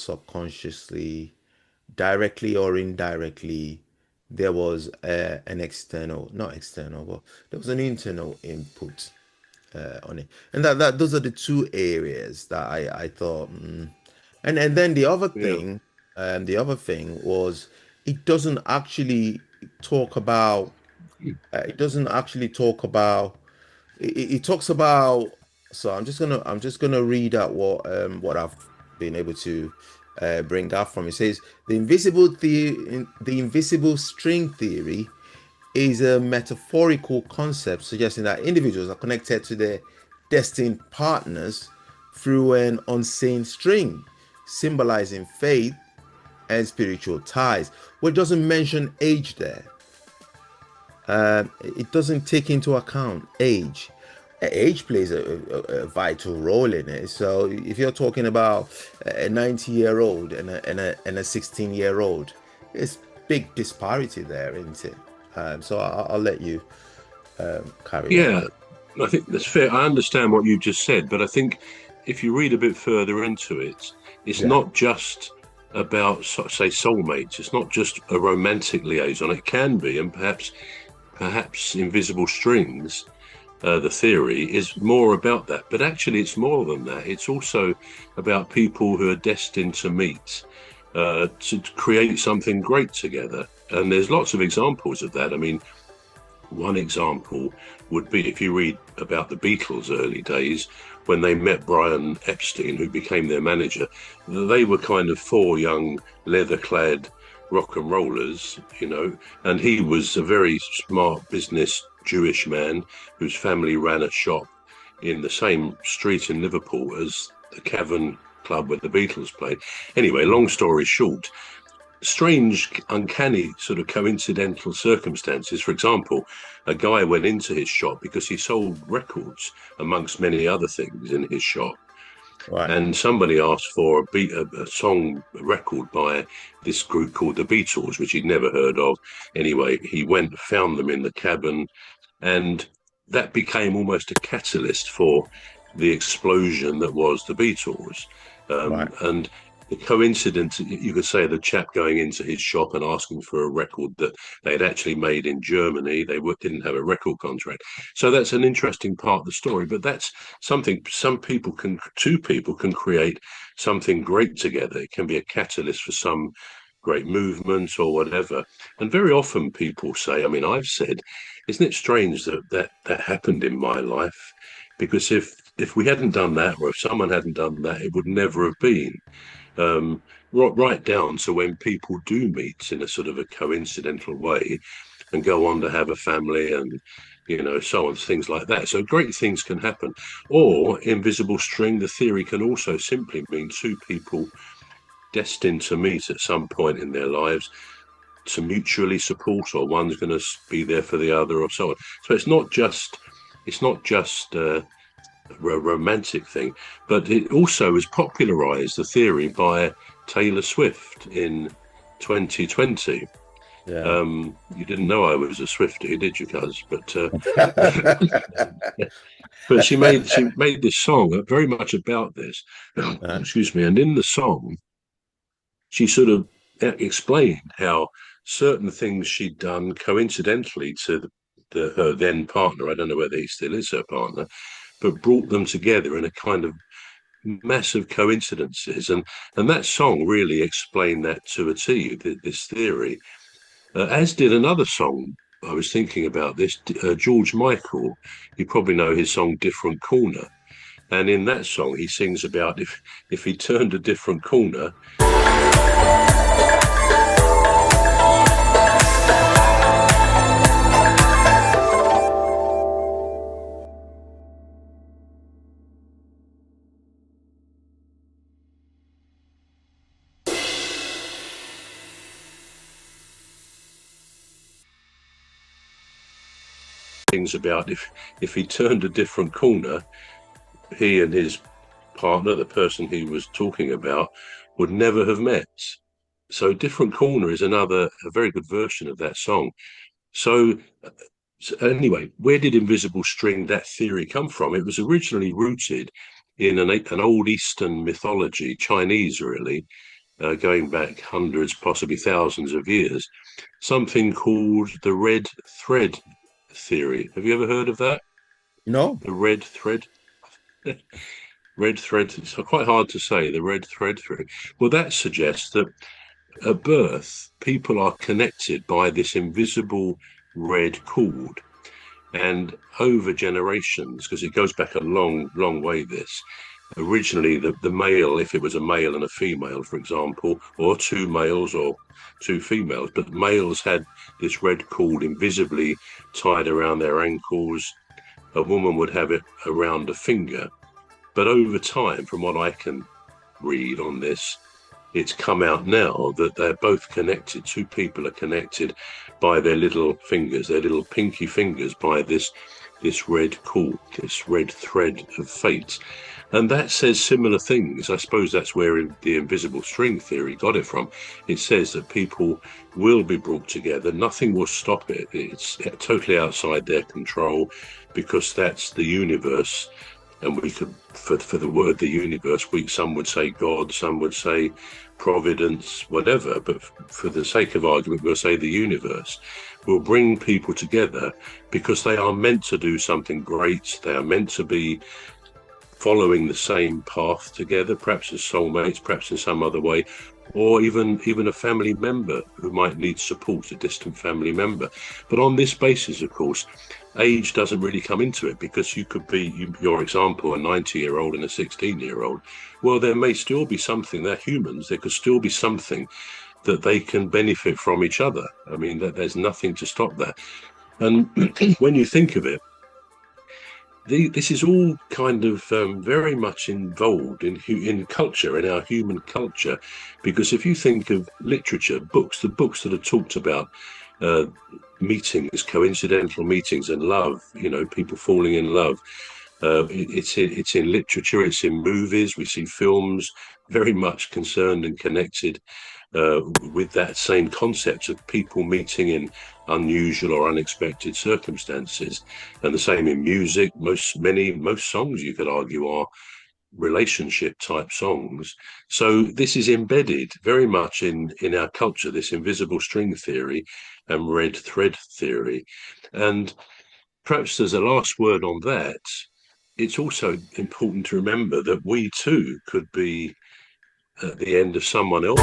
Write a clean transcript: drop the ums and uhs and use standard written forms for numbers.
subconsciously, directly or indirectly, there was an external, not external, but there was an internal input on it. And that those are the two areas that I thought. And then Yeah. the other thing was it doesn't actually talk about. It doesn't actually talk about. It talks about. So I'm just gonna read out what I've been able to bring out from. It says the invisible string theory is a metaphorical concept suggesting that individuals are connected to their destined partners through an unseen string, symbolizing faith and spiritual ties. Well, it doesn't mention age there. It doesn't take into account age. Age plays a vital role in it. So if you're talking about a 90-year-old and a 16-year-old, it's big disparity there, isn't it? So I'll let you carry on. Yeah, I think that's fair. I understand what you just said, but I think if you read a bit further into it, it's Yeah, not just about, say, soulmates. It's not just a romantic liaison. It can be, and perhaps invisible strings. The theory is more about that, but actually, it's more than that. It's also about people who are destined to meet, to create something great together. And there's lots of examples of that. I mean, one example would be if you read about the Beatles' early days when they met Brian Epstein, who became their manager. They were kind of four young leather clad rock and rollers, and he was a very smart business Jewish man whose family ran a shop in the same street in Liverpool as the Cavern Club where the Beatles played. Anyway, long story short, strange, uncanny, sort of coincidental circumstances. For example, a guy went into his shop because he sold records, amongst many other things in his shop. right. And somebody asked for a song a record by this group called the Beatles, which he'd never heard of. Anyway, he went, found them in the cabin, and that became almost a catalyst for the explosion that was the Beatles. Right. And the coincidence, you could say, the chap going into his shop and asking for a record that they had actually made in Germany, didn't have a record contract. So that's an interesting part of the story. But that's something two people can create something great together. It can be a catalyst for some great movement or whatever. And very often people say, I mean, I've said, isn't it strange that happened in my life? Because if we hadn't done that, or if someone hadn't done that, it would never have been. Um, right down to when people do meet in a sort of a coincidental way and go on to have a family and so on, things like that. So great things can happen. Or invisible string, the theory can also simply mean two people destined to meet at some point in their lives to mutually support, or one's going to be there for the other, or so on. So it's not just a romantic thing, but it also was popularized, the theory, by Taylor Swift in 2020. Yeah. You didn't know I was a Swiftie, did you, Cuz? But she made this song very much about this. Uh, Excuse me. And in the song, she sort of explained how certain things she'd done coincidentally to her then partner. I don't know whether he still is her partner, but brought them together in a kind of massive coincidences. And that song really explained that to a T, this theory, as did another song. I was thinking about this, George Michael. You probably know his song Different Corner. And in that song, he sings about if he turned a different corner, things about if he turned a different corner, he and his partner, the person he was talking about, would never have met. So Different Corner is a very good version of that song. So, so anyway, where did invisible string, that theory, come from? It was originally rooted in an old Eastern mythology, Chinese really, going back hundreds, possibly thousands of years, something called the red thread theory. Have you ever heard of that? No. The red thread? Red thread, it's quite hard to say, the red thread theory. Well, that suggests that at birth, people are connected by this invisible red cord. And over generations, because it goes back a long, long way, this, originally the male, if it was a male and a female, for example, or two males or two females, but males had this red cord invisibly tied around their ankles. A woman would have it around a finger. But over time, from what I can read on this, it's come out now that they're both connected. Two people are connected by their little fingers, their little pinky fingers, by this red cord, this red thread of fate. And that says similar things. I suppose that's where the invisible string theory got it from. It says that people will be brought together. Nothing will stop it. It's totally outside their control, because that's the universe. And we could, for the word the universe, some would say God, some would say providence, whatever. But for the sake of argument, we'll say the universe will bring people together because they are meant to do something great. They are meant to be following the same path together, perhaps as soulmates, perhaps in some other way, or even a family member who might need support, a distant family member. But on this basis, of course, age doesn't really come into it, because you could be, your example, a 90-year-old and a 16-year-old. Well, there may still be something, they're humans, there could still be something that they can benefit from each other. I mean, there's nothing to stop that. And when you think of it, this is all kind of very much involved in culture, in our human culture, because if you think of literature, books, the books that are talked about meetings, coincidental meetings, and love, people falling in love. It's in literature, it's in movies. We see films very much concerned and connected with that same concept of people meeting in unusual or unexpected circumstances. And the same in music. Most songs, you could argue, are relationship type songs. So this is embedded very much in our culture, this invisible string theory and red thread theory. And perhaps as a last word on that, it's also important to remember that we too could be at the end of someone else.